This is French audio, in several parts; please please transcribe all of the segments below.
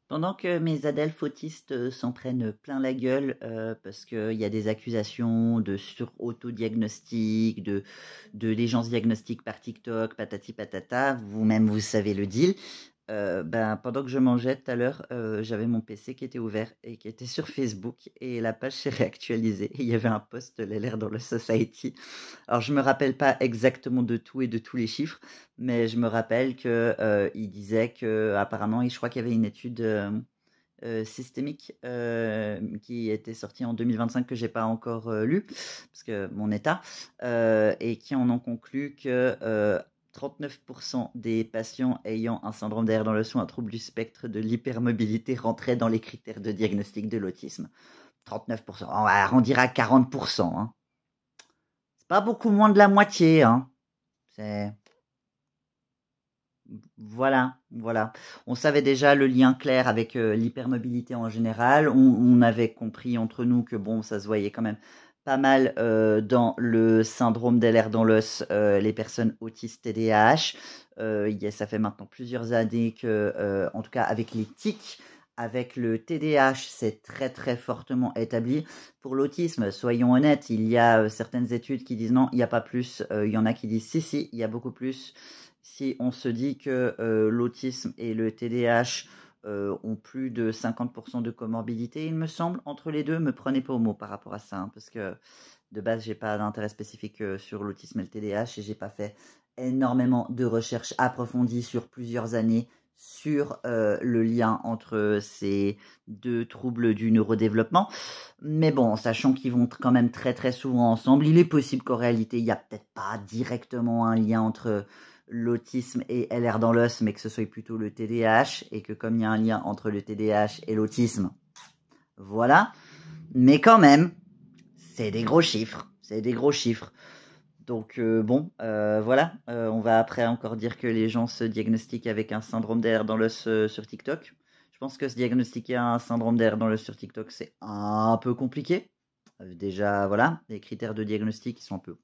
Pendant que mes adelphes autistes s'en prennent plein la gueule parce qu'il y a des accusations de sur-autodiagnostic, de gens diagnostiques par TikTok, patati patata, vous-même vous savez le deal. Ben, pendant que je mangeais tout à l'heure, j'avais mon PC qui était ouvert et qui était sur Facebook et la page s'est réactualisée. Et il y avait un post LLR dans le Society. Alors je me rappelle pas exactement de tout et de tous les chiffres, mais je me rappelle que il disait que apparemment, et je crois qu'il y avait une étude systémique qui était sortie en 2025 que j'ai pas encore lue parce que mon état et qui en ont conclu que 39% des patients ayant un syndrome d'AR dans le son, un trouble du spectre de l'hypermobilité rentraient dans les critères de diagnostic de l'autisme. 39%. On va arrondir à 40%. Hein. C'est pas beaucoup moins de la moitié. Hein. C'est... Voilà, voilà. On savait déjà le lien clair avec l'hypermobilité en général. On avait compris entre nous que bon, ça se voyait quand même pas mal dans le syndrome d'Ehlers dans l'os, les personnes autistes TDAH. Ça fait maintenant plusieurs années que, en tout cas avec les tics, avec le TDAH, c'est très très fortement établi. Pour l'autisme, soyons honnêtes, il y a certaines études qui disent non, il n'y a pas plus. Il y en a qui disent si, si, il y a beaucoup plus. Si on se dit que l'autisme et le TDAH ont plus de 50% de comorbidité, il me semble, entre les deux, me prenez pas au mot par rapport à ça, hein, parce que de base, j'ai pas d'intérêt spécifique sur l'autisme et le TDAH et j'ai pas fait énormément de recherches approfondies sur plusieurs années sur le lien entre ces deux troubles du neurodéveloppement. Mais bon, sachant qu'ils vont quand même très très souvent ensemble, il est possible qu'en réalité, il n'y a peut-être pas directement un lien entre l'autisme et LR dans l'os, mais que ce soit plutôt le TDAH, et que comme il y a un lien entre le TDAH et l'autisme, voilà. Mais quand même, c'est des gros chiffres. C'est des gros chiffres. Donc bon, voilà. On va après encore dire que les gens se diagnostiquent avec un syndrome d'AR dans l'os sur TikTok. Je pense que se diagnostiquer un syndrome d'AR dans l'os sur TikTok, c'est un peu compliqué. Déjà, voilà, les critères de diagnostic qui sont un peu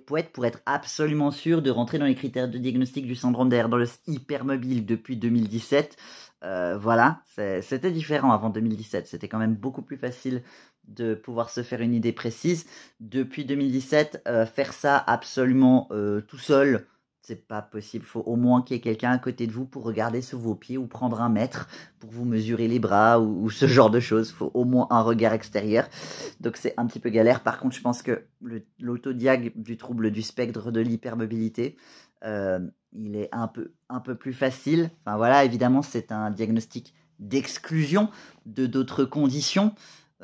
poète pour être absolument sûr de rentrer dans les critères de diagnostic du syndrome d'AR dans l'os hypermobile depuis 2017. Voilà, c'était différent avant 2017. C'était quand même beaucoup plus facile de pouvoir se faire une idée précise. Depuis 2017, faire ça absolument tout seul, c'est pas possible. Il faut au moins qu'il y ait quelqu'un à côté de vous pour regarder sous vos pieds ou prendre un mètre pour vous mesurer les bras ou ce genre de choses. Il faut au moins un regard extérieur. Donc c'est un petit peu galère. Par contre, je pense que l'autodiag du trouble du spectre de l'hypermobilité, il est un peu plus facile. Enfin voilà, évidemment, c'est un diagnostic d'exclusion de d'autres conditions.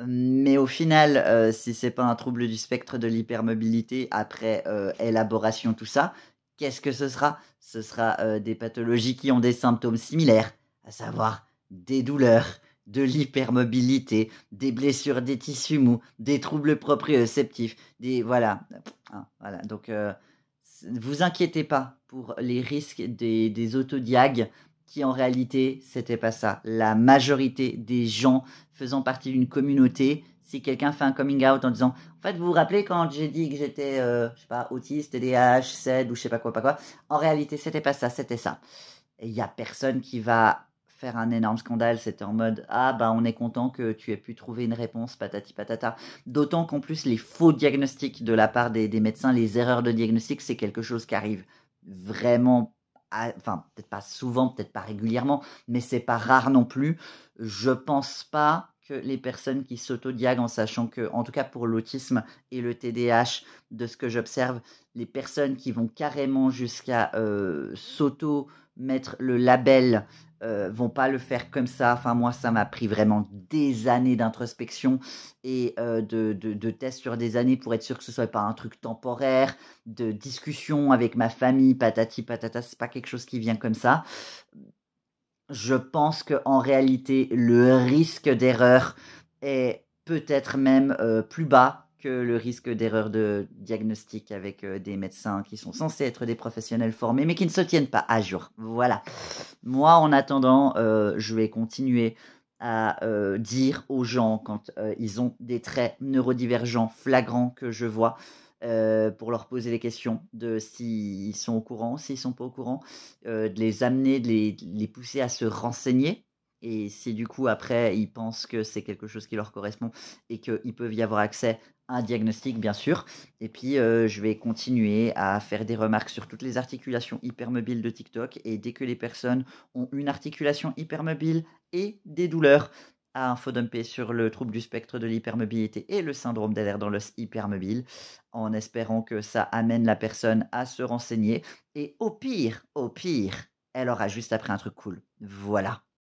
Mais au final, si c'est pas un trouble du spectre de l'hypermobilité après élaboration, tout ça, qu'est-ce que ce sera? Ce sera des pathologies qui ont des symptômes similaires, à savoir des douleurs, de l'hypermobilité, des blessures des tissus mous, des troubles proprioceptifs, des voilà, voilà. Donc vous inquiétez pas pour les risques des autodiags qui en réalité c'était pas ça. La majorité des gens faisant partie d'une communauté, si quelqu'un fait un coming out en disant en fait vous vous rappelez quand j'ai dit que j'étais je sais pas autiste, TDAH, CED ou je sais pas quoi, en réalité c'était pas ça, c'était ça. Et il y a personne qui va faire un énorme scandale, c'était en mode ah bah on est content que tu aies pu trouver une réponse patati patata. D'autant qu'en plus les faux diagnostics de la part des médecins, les erreurs de diagnostic, c'est quelque chose qui arrive vraiment enfin peut-être pas souvent, peut-être pas régulièrement, mais c'est pas rare non plus. Je pense pas que les personnes qui s'autodiagnent en sachant que, en tout cas pour l'autisme et le TDAH, de ce que j'observe, les personnes qui vont carrément jusqu'à s'auto mettre le label vont pas le faire comme ça. Enfin, moi, ça m'a pris vraiment des années d'introspection et de tests sur des années pour être sûr que ce soit pas un truc temporaire, de discussion avec ma famille, patati patata. C'est pas quelque chose qui vient comme ça. Je pense que en réalité, le risque d'erreur est peut-être même plus bas que le risque d'erreur de diagnostic avec des médecins qui sont censés être des professionnels formés, mais qui ne se tiennent pas à jour. Voilà. Moi, en attendant, je vais continuer à dire aux gens quand ils ont des traits neurodivergents flagrants que je vois, pour leur poser les questions de s'ils sont au courant, s'ils sont pas au courant, de les amener, de les pousser à se renseigner Et si du coup après ils pensent que c'est quelque chose qui leur correspond et qu'ils peuvent y avoir accès, un diagnostic bien sûr. Et puis je vais continuer à faire des remarques sur toutes les articulations hypermobiles de TikTok et dès que les personnes ont une articulation hypermobile et des douleurs, à infodumper sur le trouble du spectre de l'hypermobilité et le syndrome des nerfs dans l'os hypermobile, en espérant que ça amène la personne à se renseigner et au pire, elle aura juste appris un truc cool. Voilà.